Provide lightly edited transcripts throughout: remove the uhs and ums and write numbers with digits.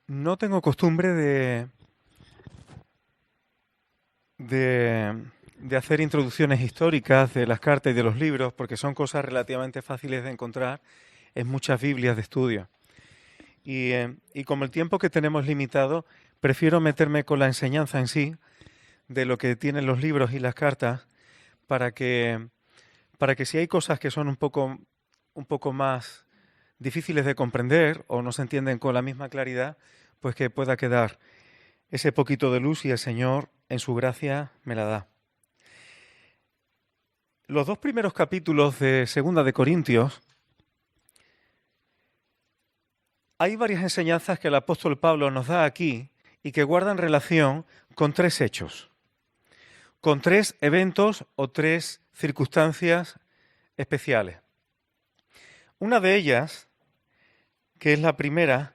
No tengo costumbre de hacer introducciones históricas de las cartas y de los libros, porque son cosas relativamente fáciles de encontrar en muchas Biblias de estudio. Y como el tiempo que tenemos limitado, prefiero meterme con la enseñanza en sí de lo que tienen los libros y las cartas para que, para que si hay cosas que son un poco más difíciles de comprender o no se entienden con la misma claridad, pues que pueda quedar ese poquito de luz y el Señor en su gracia me la da. Los dos primeros capítulos de Segunda de Corintios, hay varias enseñanzas que el apóstol Pablo nos da aquí y que guardan relación con tres hechos, con tres eventos o tres circunstancias especiales. Una de ellas, que es la primera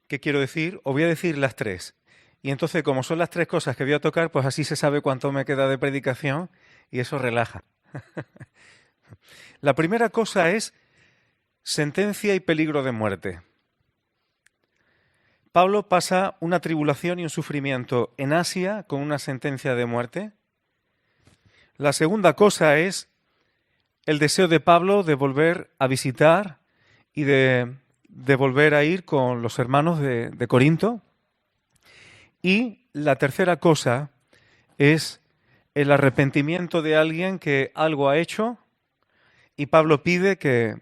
que quiero decir, os voy a decir las tres. Y entonces, como son las tres cosas que voy a tocar, pues así se sabe cuánto me queda de predicación y eso relaja. La primera cosa es sentencia y peligro de muerte. Pablo pasa una tribulación y un sufrimiento en Asia con una sentencia de muerte. La segunda cosa es el deseo de Pablo de volver a visitar y de volver a ir con los hermanos de Corinto. Y la tercera cosa es el arrepentimiento de alguien que algo ha hecho y Pablo pide que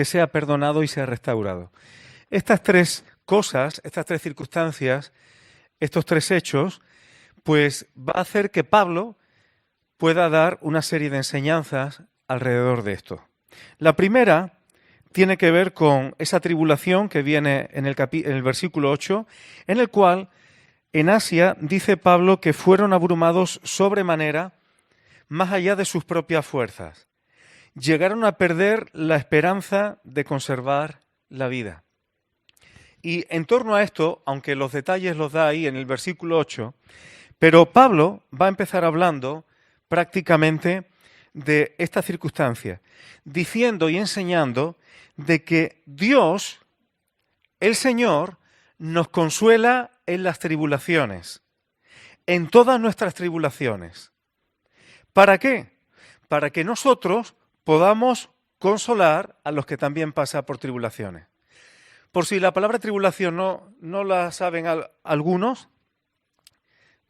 sea perdonado y sea restaurado. Estas tres cosas, estas tres circunstancias, estos tres hechos, pues va a hacer que Pablo pueda dar una serie de enseñanzas alrededor de esto. La primera tiene que ver con esa tribulación que viene en el versículo 8, en el cual en Asia dice Pablo que fueron abrumados sobremanera más allá de sus propias fuerzas. Llegaron a perder la esperanza de conservar la vida. Y en torno a esto, aunque los detalles los da ahí en el versículo 8, pero Pablo va a empezar hablando prácticamente de esta circunstancia, diciendo y enseñando de que Dios, el Señor, nos consuela en las tribulaciones, en todas nuestras tribulaciones. ¿Para qué? Para que nosotros podamos consolar a los que también pasan por tribulaciones. Por si la palabra tribulación no la saben algunos,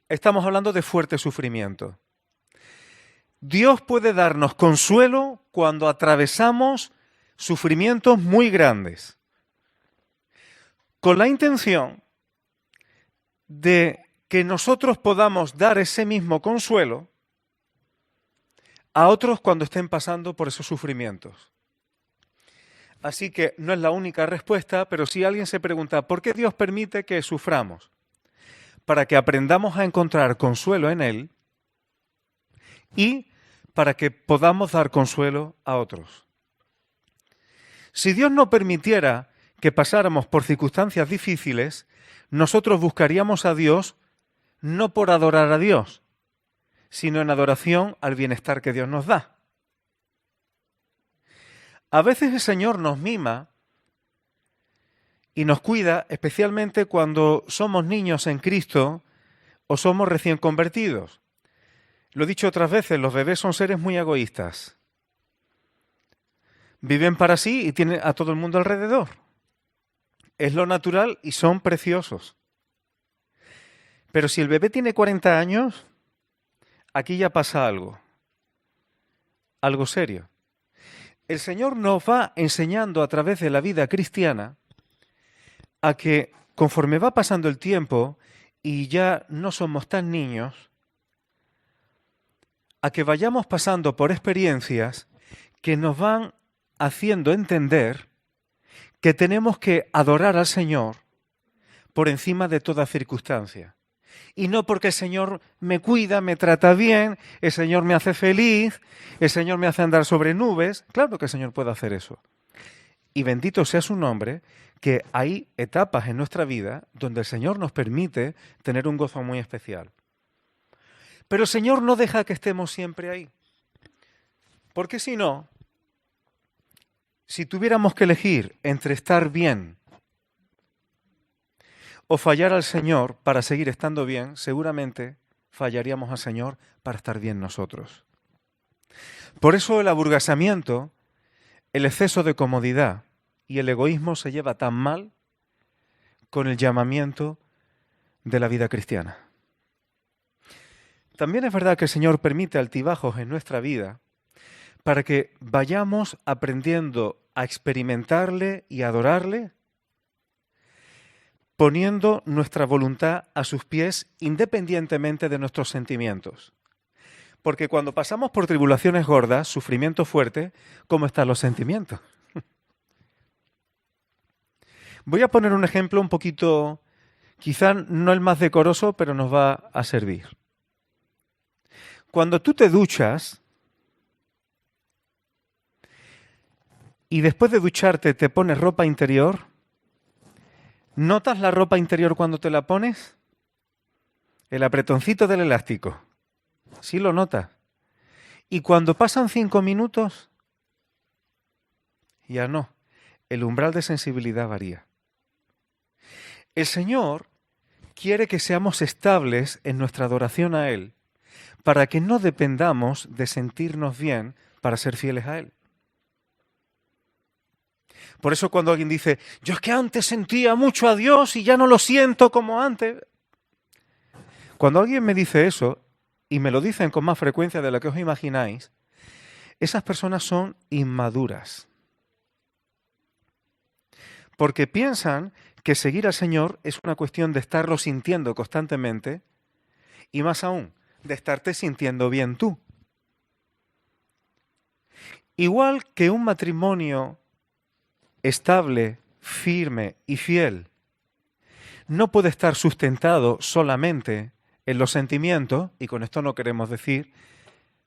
estamos hablando de fuerte sufrimiento. Dios puede darnos consuelo cuando atravesamos sufrimientos muy grandes, con la intención de que nosotros podamos dar ese mismo consuelo a otros cuando estén pasando por esos sufrimientos. Así que no es la única respuesta, pero si alguien se pregunta ¿por qué Dios permite que suframos? Para que aprendamos a encontrar consuelo en Él y para que podamos dar consuelo a otros. Si Dios no permitiera que pasáramos por circunstancias difíciles, nosotros buscaríamos a Dios no por adorar a Dios, sino en adoración al bienestar que Dios nos da. A veces el Señor nos mima y nos cuida, especialmente cuando somos niños en Cristo o somos recién convertidos. Lo he dicho otras veces, los bebés son seres muy egoístas. Viven para sí y tienen a todo el mundo alrededor. Es lo natural y son preciosos. Pero si el bebé tiene 40 años, aquí ya pasa algo serio. El Señor nos va enseñando a través de la vida cristiana a que conforme va pasando el tiempo y ya no somos tan niños, a que vayamos pasando por experiencias que nos van haciendo entender que tenemos que adorar al Señor por encima de toda circunstancia. Y no porque el Señor me cuida, me trata bien, el Señor me hace feliz, el Señor me hace andar sobre nubes. Claro que el Señor puede hacer eso. Y bendito sea su nombre, que hay etapas en nuestra vida donde el Señor nos permite tener un gozo muy especial. Pero el Señor no deja que estemos siempre ahí. Porque si no, si tuviéramos que elegir entre estar bien o fallar al Señor para seguir estando bien, seguramente fallaríamos al Señor para estar bien nosotros. Por eso el aburgasamiento, el exceso de comodidad y el egoísmo se lleva tan mal con el llamamiento de la vida cristiana. También es verdad que el Señor permite altibajos en nuestra vida para que vayamos aprendiendo a experimentarle y adorarle, poniendo nuestra voluntad a sus pies independientemente de nuestros sentimientos. Porque cuando pasamos por tribulaciones gordas, sufrimiento fuerte, ¿cómo están los sentimientos? Voy a poner un ejemplo un poquito, quizá no el más decoroso, pero nos va a servir. Cuando tú te duchas y después de ducharte te pones ropa interior, ¿notas la ropa interior cuando te la pones? El apretoncito del elástico. Sí lo notas. Y cuando pasan 5 minutos, ya no. El umbral de sensibilidad varía. El Señor quiere que seamos estables en nuestra adoración a Él, para que no dependamos de sentirnos bien para ser fieles a Él. Por eso cuando alguien dice, yo es que antes sentía mucho a Dios y ya no lo siento como antes. Cuando alguien me dice eso, y me lo dicen con más frecuencia de lo que os imagináis, esas personas son inmaduras. Porque piensan que seguir al Señor es una cuestión de estarlo sintiendo constantemente y más aún, de estarte sintiendo bien tú. Igual que un matrimonio estable, firme y fiel no puede estar sustentado solamente en los sentimientos, y con esto no queremos decir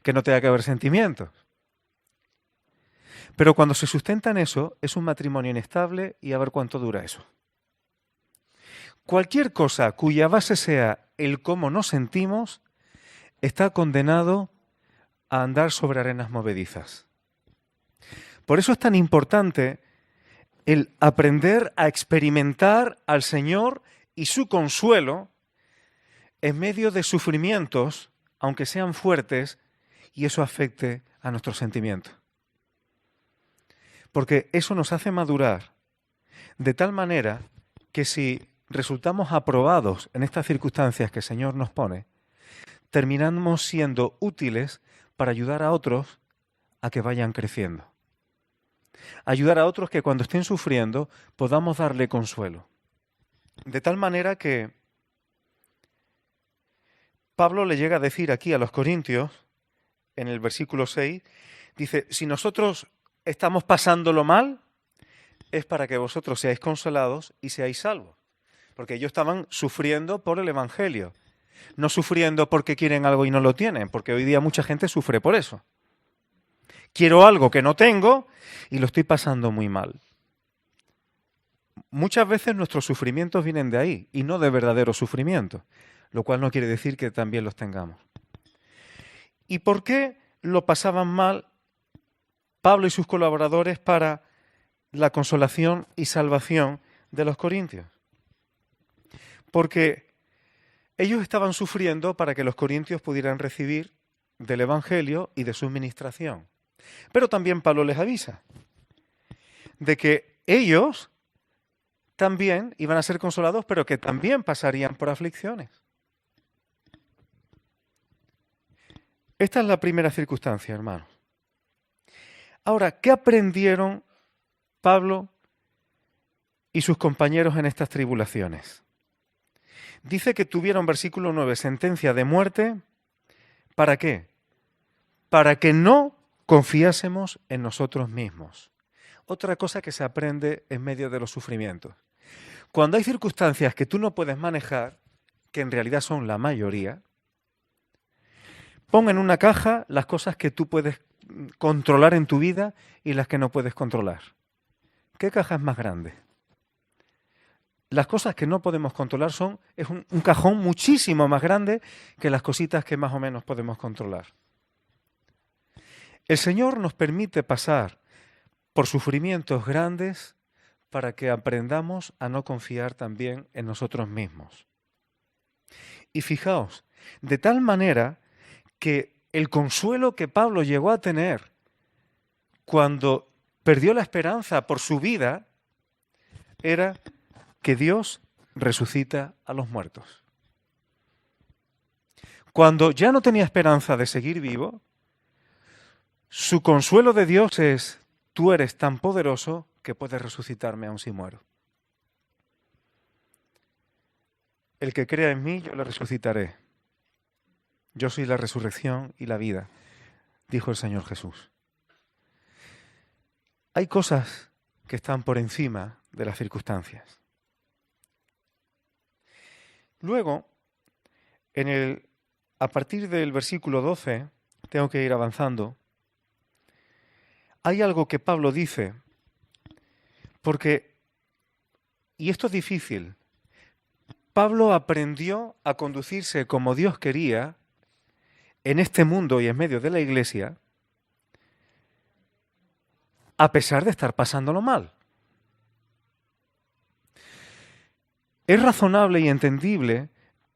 que no tenga que haber sentimientos. Pero cuando se sustenta en eso, es un matrimonio inestable y a ver cuánto dura eso. Cualquier cosa cuya base sea el cómo nos sentimos, está condenado a andar sobre arenas movedizas. Por eso es tan importante el aprender a experimentar al Señor y su consuelo en medio de sufrimientos, aunque sean fuertes, y eso afecte a nuestros sentimientos. Porque eso nos hace madurar de tal manera que si resultamos aprobados en estas circunstancias que el Señor nos pone, terminamos siendo útiles para ayudar a otros a que vayan creciendo. Ayudar a otros que cuando estén sufriendo podamos darle consuelo. De tal manera que Pablo le llega a decir aquí a los Corintios, en el versículo 6, dice, si nosotros estamos pasándolo mal, es para que vosotros seáis consolados y seáis salvos. Porque ellos estaban sufriendo por el Evangelio, no sufriendo porque quieren algo y no lo tienen, porque hoy día mucha gente sufre por eso. Quiero algo que no tengo y lo estoy pasando muy mal. Muchas veces nuestros sufrimientos vienen de ahí y no de verdadero sufrimiento, lo cual no quiere decir que también los tengamos. ¿Y por qué lo pasaban mal Pablo y sus colaboradores para la consolación y salvación de los corintios? Porque ellos estaban sufriendo para que los corintios pudieran recibir del Evangelio y de su ministración. Pero también Pablo les avisa de que ellos también iban a ser consolados, pero que también pasarían por aflicciones. Esta es la primera circunstancia, hermanos. Ahora, ¿qué aprendieron Pablo y sus compañeros en estas tribulaciones? Dice que tuvieron, versículo 9, sentencia de muerte. ¿Para qué? Para que no confiásemos en nosotros mismos. Otra cosa que se aprende en medio de los sufrimientos. Cuando hay circunstancias que tú no puedes manejar, que en realidad son la mayoría, pon en una caja las cosas que tú puedes controlar en tu vida y las que no puedes controlar. ¿Qué caja es más grande? Las cosas que no podemos controlar es un cajón muchísimo más grande que las cositas que más o menos podemos controlar. El Señor nos permite pasar por sufrimientos grandes para que aprendamos a no confiar también en nosotros mismos. Y fijaos, de tal manera que el consuelo que Pablo llegó a tener cuando perdió la esperanza por su vida era que Dios resucita a los muertos. Cuando ya no tenía esperanza de seguir vivo, su consuelo de Dios es: tú eres tan poderoso que puedes resucitarme aun si muero. El que crea en mí, yo le resucitaré. Yo soy la resurrección y la vida, dijo el Señor Jesús. Hay cosas que están por encima de las circunstancias. Luego, a partir del versículo 12, tengo que ir avanzando, hay algo que Pablo dice, y esto es difícil, Pablo aprendió a conducirse como Dios quería en este mundo y en medio de la iglesia, a pesar de estar pasándolo mal. Es razonable y entendible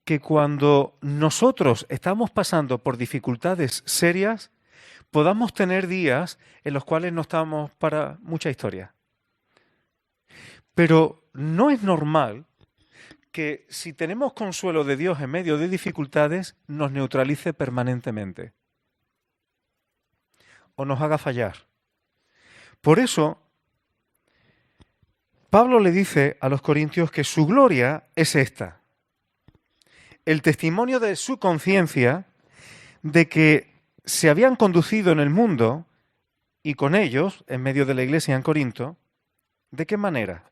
que cuando nosotros estamos pasando por dificultades serias, podamos tener días en los cuales no estamos para mucha historia. Pero no es normal que si tenemos consuelo de Dios en medio de dificultades, nos neutralice permanentemente o nos haga fallar. Por eso, Pablo le dice a los corintios que su gloria es esta: el testimonio de su conciencia de que se habían conducido en el mundo y con ellos, en medio de la iglesia en Corinto, ¿de qué manera?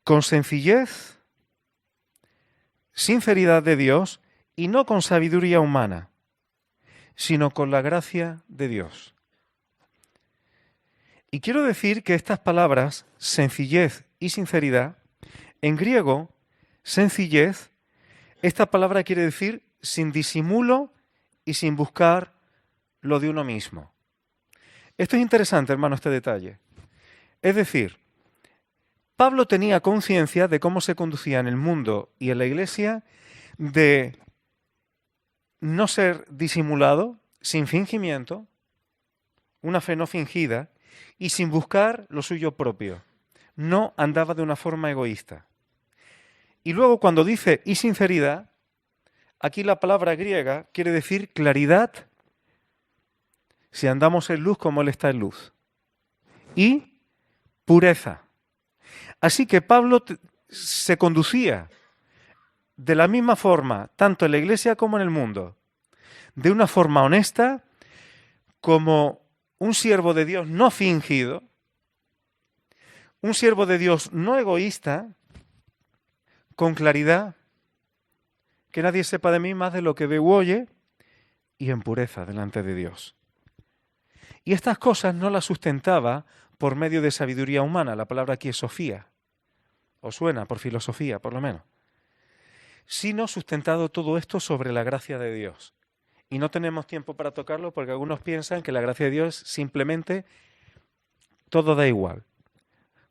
Con sencillez, sinceridad de Dios y no con sabiduría humana, sino con la gracia de Dios. Y quiero decir que estas palabras, sencillez y sinceridad, en griego, sencillez, esta palabra quiere decir sin disimulo y sin buscar lo de uno mismo. Esto es interesante, hermano, este detalle. Es decir, Pablo tenía conciencia de cómo se conducía en el mundo y en la iglesia, de no ser disimulado, sin fingimiento, una fe no fingida y sin buscar lo suyo propio. No andaba de una forma egoísta. Y luego cuando dice y sinceridad, aquí la palabra griega quiere decir claridad, si andamos en luz como Él está en luz, y pureza. Así que Pablo se conducía de la misma forma, tanto en la iglesia como en el mundo, de una forma honesta, como un siervo de Dios no fingido, un siervo de Dios no egoísta, con claridad, que nadie sepa de mí más de lo que ve u oye, y en pureza delante de Dios. Y estas cosas no las sustentaba por medio de sabiduría humana. La palabra aquí es sofía. ¿Os suena? Por filosofía, por lo menos. Sino sustentado todo esto sobre la gracia de Dios. Y no tenemos tiempo para tocarlo porque algunos piensan que la gracia de Dios simplemente todo da igual.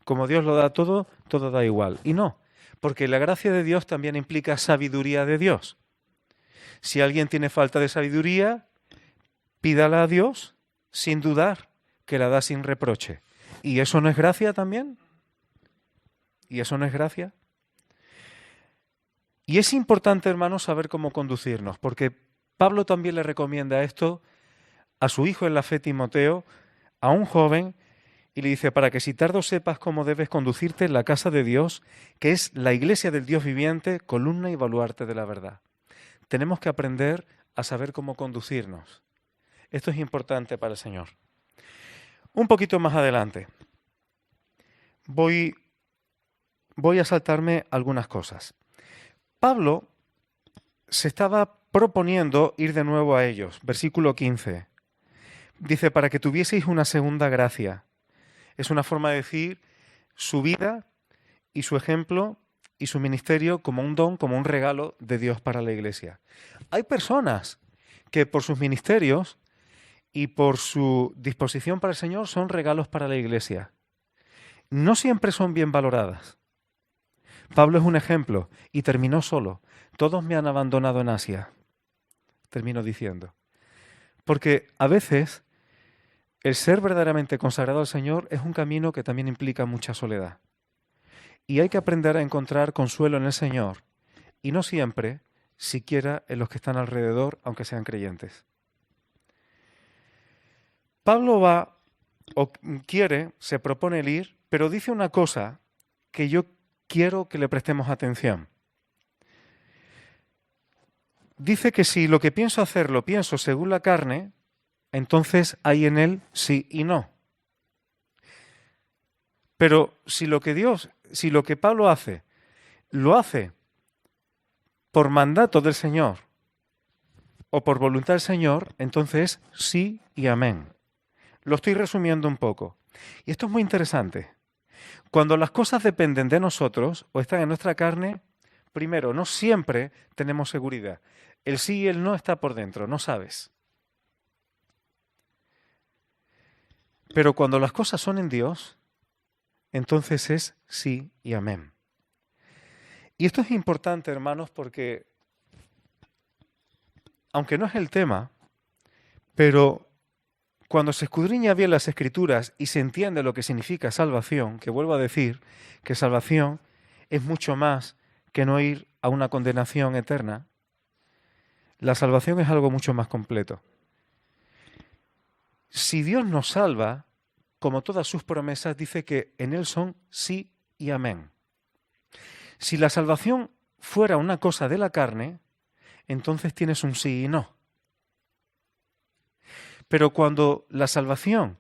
Como Dios lo da todo, todo da igual. Y no, porque la gracia de Dios también implica sabiduría de Dios. Si alguien tiene falta de sabiduría, pídala a Dios sin dudar, que la da sin reproche. ¿Y eso no es gracia también? ¿Y eso no es gracia? Y es importante, hermanos, saber cómo conducirnos, porque Pablo también le recomienda esto a su hijo en la fe, Timoteo, a un joven, y le dice, para que si tardo sepas cómo debes conducirte en la casa de Dios, que es la iglesia del Dios viviente, columna y baluarte de la verdad. Tenemos que aprender a saber cómo conducirnos. Esto es importante para el Señor. Un poquito más adelante, voy a saltarme algunas cosas. Pablo se estaba proponiendo ir de nuevo a ellos. Versículo 15. Dice, para que tuvieseis una segunda gracia. Es una forma de decir su vida y su ejemplo y su ministerio como un don, como un regalo de Dios para la iglesia. Hay personas que por sus ministerios y por su disposición para el Señor son regalos para la iglesia. no siempre son bien valoradas. Pablo es un ejemplo y terminó solo. Todos me han abandonado en Asia, termino diciendo. Porque a veces el ser verdaderamente consagrado al Señor es un camino que también implica mucha soledad. Y hay que aprender a encontrar consuelo en el Señor, y no siempre, siquiera en los que están alrededor, aunque sean creyentes. Pablo va, o quiere, se propone el ir, pero dice una cosa que yo quiero que le prestemos atención. Dice que si lo que pienso hacer lo pienso según la carne, entonces hay en él sí y no. Pero si lo que Pablo hace, lo hace por mandato del Señor o por voluntad del Señor, entonces sí y amén. Lo estoy resumiendo un poco. Y esto es muy interesante. Cuando las cosas dependen de nosotros o están en nuestra carne, primero, no siempre tenemos seguridad. El sí y el no está por dentro, no sabes. Pero cuando las cosas son en Dios, entonces es sí y amén. Y esto es importante, hermanos, porque, aunque no es el tema, pero cuando se escudriña bien las Escrituras y se entiende lo que significa salvación, que vuelvo a decir que salvación es mucho más que no ir a una condenación eterna, la salvación es algo mucho más completo. Si Dios nos salva, como todas sus promesas, dice que en Él son sí y amén. Si la salvación fuera una cosa de la carne, entonces tienes un sí y no. Pero cuando la salvación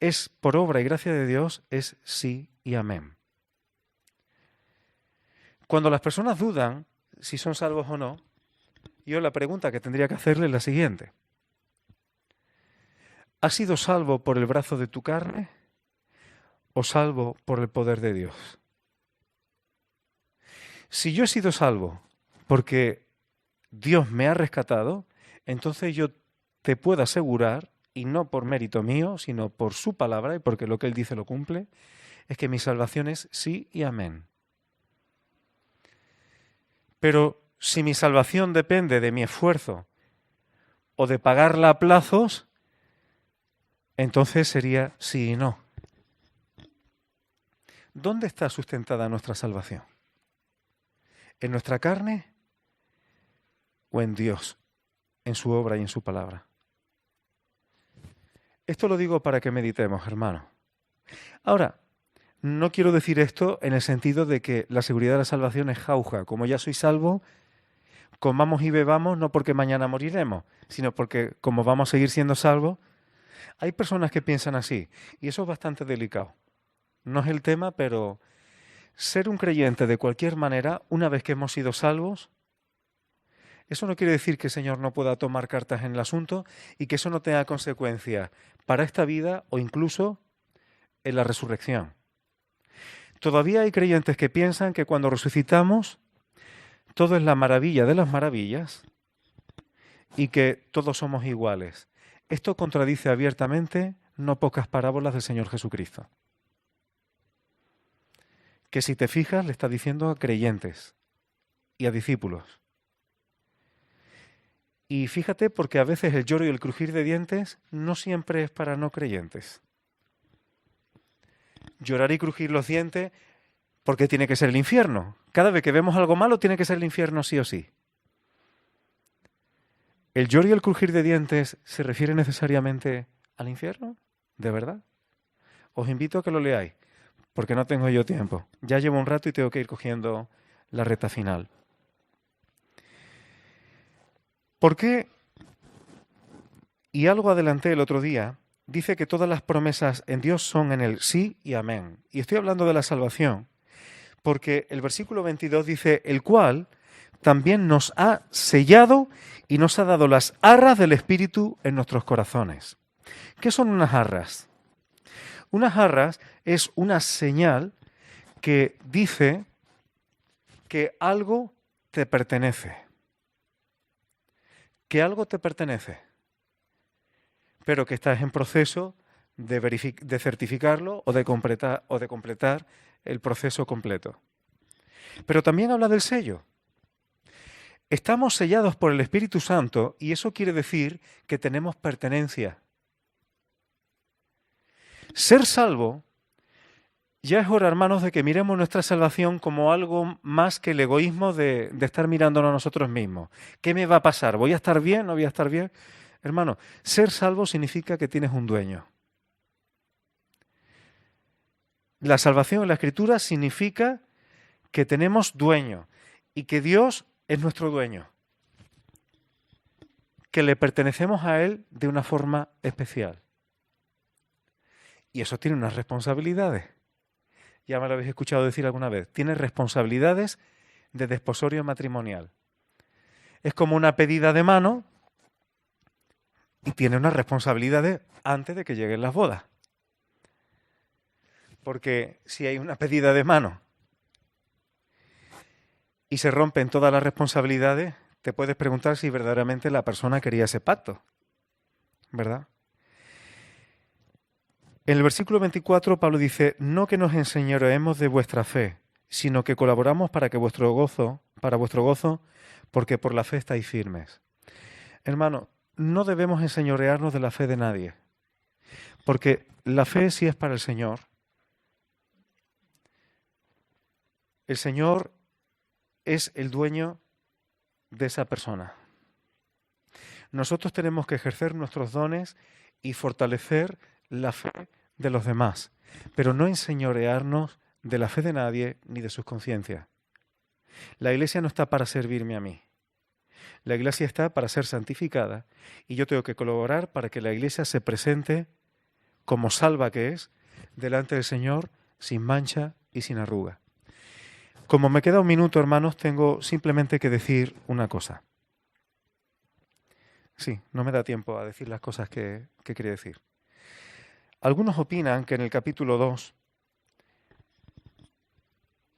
es por obra y gracia de Dios, es sí y amén. Cuando las personas dudan si son salvos o no, yo la pregunta que tendría que hacerle es la siguiente. ¿Has sido salvo por el brazo de tu carne o salvo por el poder de Dios? Si yo he sido salvo porque Dios me ha rescatado, entonces yo te puedo asegurar, y no por mérito mío, sino por su palabra y porque lo que Él dice lo cumple, es que mi salvación es sí y amén. Pero si mi salvación depende de mi esfuerzo o de pagarla a plazos, entonces sería sí y no. ¿Dónde está sustentada nuestra salvación? ¿En nuestra carne o en Dios, en su obra y en su palabra? Esto lo digo para que meditemos, hermano. Ahora, no quiero decir esto en el sentido de que la seguridad de la salvación es jauja. Como ya soy salvo, comamos y bebamos no porque mañana moriremos, sino porque como vamos a seguir siendo salvos, hay personas que piensan así y eso es bastante delicado. No es el tema, pero ser un creyente de cualquier manera, una vez que hemos sido salvos, eso no quiere decir que el Señor no pueda tomar cartas en el asunto y que eso no tenga consecuencias para esta vida o incluso en la resurrección. Todavía hay creyentes que piensan que cuando resucitamos todo es la maravilla de las maravillas y que todos somos iguales. Esto contradice abiertamente no pocas parábolas del Señor Jesucristo. Que si te fijas le está diciendo a creyentes y a discípulos. Y fíjate porque a veces el lloro y el crujir de dientes no siempre es para no creyentes. Llorar y crujir los dientes porque tiene que ser el infierno. Cada vez que vemos algo malo tiene que ser el infierno sí o sí. ¿El lloro y el crujir de dientes se refiere necesariamente al infierno? ¿De verdad? Os invito a que lo leáis, porque no tengo yo tiempo. Ya llevo un rato y tengo que ir cogiendo la recta final. ¿Por qué? Y algo adelanté el otro día, dice que todas las promesas en Dios son en el sí y amén. Y estoy hablando de la salvación, porque el versículo 22 dice, el cual también nos ha sellado y nos ha dado las arras del Espíritu en nuestros corazones. ¿Qué son unas arras? Unas arras es una señal que dice que algo te pertenece. Que algo te pertenece, pero que estás en proceso de certificarlo o de completar el proceso completo. Pero también habla del sello. Estamos sellados por el Espíritu Santo y eso quiere decir que tenemos pertenencia. Ser salvo ya es hora, hermanos, de que miremos nuestra salvación como algo más que el egoísmo de estar mirándonos a nosotros mismos. ¿Qué me va a pasar? ¿Voy a estar bien? ¿No voy a estar bien? Hermano, ser salvo significa que tienes un dueño. La salvación en la Escritura significa que tenemos dueño y que Dios es nuestro dueño, que le pertenecemos a Él de una forma especial. Y eso tiene unas responsabilidades. Ya me lo habéis escuchado decir alguna vez. Tiene responsabilidades de desposorio matrimonial. Es como una pedida de mano y tiene unas responsabilidades antes de que lleguen las bodas. Porque si hay una pedida de mano y se rompen todas las responsabilidades, te puedes preguntar si verdaderamente la persona quería ese pacto, ¿verdad? En el versículo 24 Pablo dice, no que nos enseñoreemos de vuestra fe, sino que colaboramos para vuestro gozo, porque por la fe estáis firmes. Hermano, no debemos enseñorearnos de la fe de nadie, porque la fe sí es para el Señor. El Señor es el dueño de esa persona. Nosotros tenemos que ejercer nuestros dones y fortalecer la fe de los demás, pero no enseñorearnos de la fe de nadie ni de sus conciencias. La Iglesia no está para servirme a mí. La Iglesia está para ser santificada y yo tengo que colaborar para que la Iglesia se presente como salva que es delante del Señor sin mancha y sin arruga. Como me queda un minuto, hermanos, tengo simplemente que decir una cosa. Sí, no me da tiempo a decir las cosas que quería decir. Algunos opinan que en el capítulo 2,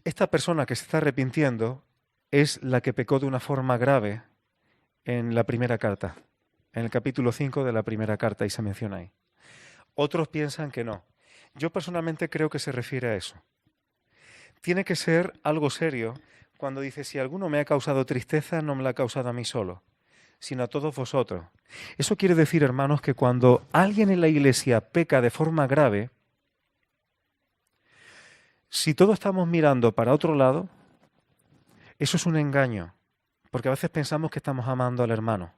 esta persona que se está arrepintiendo es la que pecó de una forma grave en la primera carta, en el capítulo 5 de la primera carta, y se menciona ahí. Otros piensan que no. Yo personalmente creo que se refiere a eso. Tiene que ser algo serio cuando dice, si alguno me ha causado tristeza, no me la ha causado a mí solo, sino a todos vosotros. Eso quiere decir, hermanos, que cuando alguien en la Iglesia peca de forma grave, si todos estamos mirando para otro lado, eso es un engaño, porque a veces pensamos que estamos amando al hermano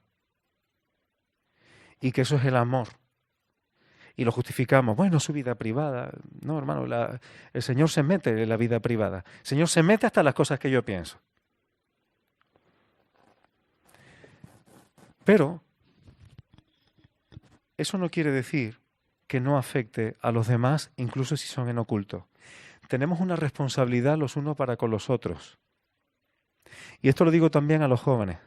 y que eso es el amor. Y lo justificamos. Bueno, su vida privada. No, hermano, el Señor se mete en la vida privada. El Señor se mete hasta las cosas que yo pienso. Pero eso no quiere decir que no afecte a los demás, incluso si son en oculto. Tenemos una responsabilidad los unos para con los otros. Y esto lo digo también a los jóvenes.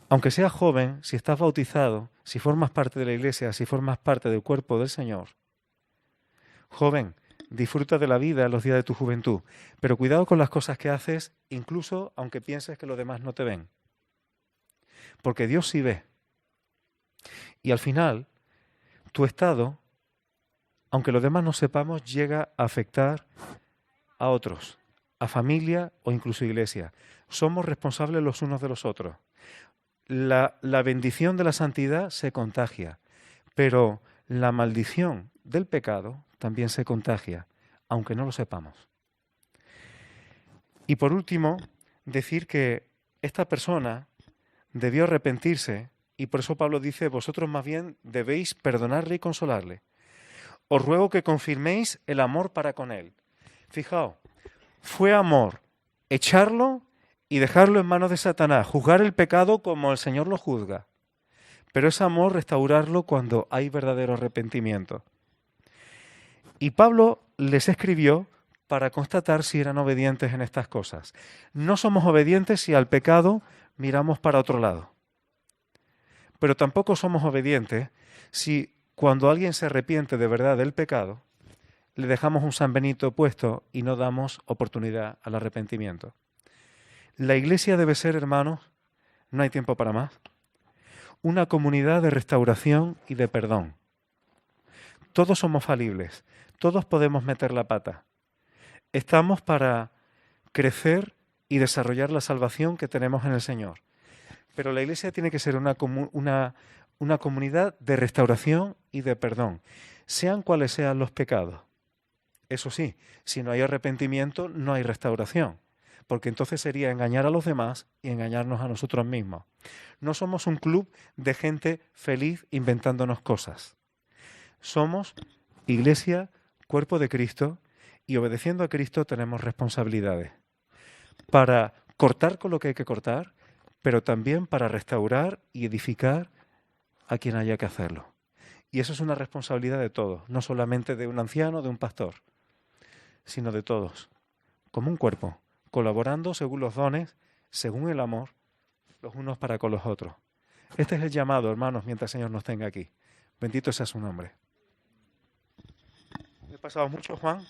Aunque seas joven, si estás bautizado, si formas parte de la Iglesia, si formas parte del cuerpo del Señor, joven, disfruta de la vida en los días de tu juventud, pero cuidado con las cosas que haces, incluso aunque pienses que los demás no te ven. Porque Dios sí ve. Y al final, tu estado, aunque los demás no sepamos, llega a afectar a otros, a familia o incluso iglesia. Somos responsables los unos de los otros. La bendición de la santidad se contagia, pero la maldición del pecado también se contagia, aunque no lo sepamos. Y por último, decir que esta persona debió arrepentirse, y por eso Pablo dice, vosotros más bien debéis perdonarle y consolarle. Os ruego que confirméis el amor para con él. Fijaos, fue amor echarlo y dejarlo en manos de Satanás, juzgar el pecado como el Señor lo juzga. Pero es amor restaurarlo cuando hay verdadero arrepentimiento. Y Pablo les escribió para constatar si eran obedientes en estas cosas. No somos obedientes si al pecado miramos para otro lado. Pero tampoco somos obedientes si cuando alguien se arrepiente de verdad del pecado, le dejamos un San Benito puesto y no damos oportunidad al arrepentimiento. La Iglesia debe ser, hermanos, no hay tiempo para más, una comunidad de restauración y de perdón. Todos somos falibles, todos podemos meter la pata. Estamos para crecer y desarrollar la salvación que tenemos en el Señor. Pero la Iglesia tiene que ser una comunidad de restauración y de perdón, sean cuales sean los pecados. Eso sí, si no hay arrepentimiento, no hay restauración, porque entonces sería engañar a los demás y engañarnos a nosotros mismos. No somos un club de gente feliz inventándonos cosas. Somos Iglesia, cuerpo de Cristo, y obedeciendo a Cristo tenemos responsabilidades para cortar con lo que hay que cortar, pero también para restaurar y edificar a quien haya que hacerlo. Y eso es una responsabilidad de todos, no solamente de un anciano, de un pastor, sino de todos, como un cuerpo, colaborando según los dones, según el amor, los unos para con los otros. Este es el llamado, hermanos, mientras el Señor nos tenga aquí. Bendito sea su nombre. ¿Me he pasado mucho, Juan?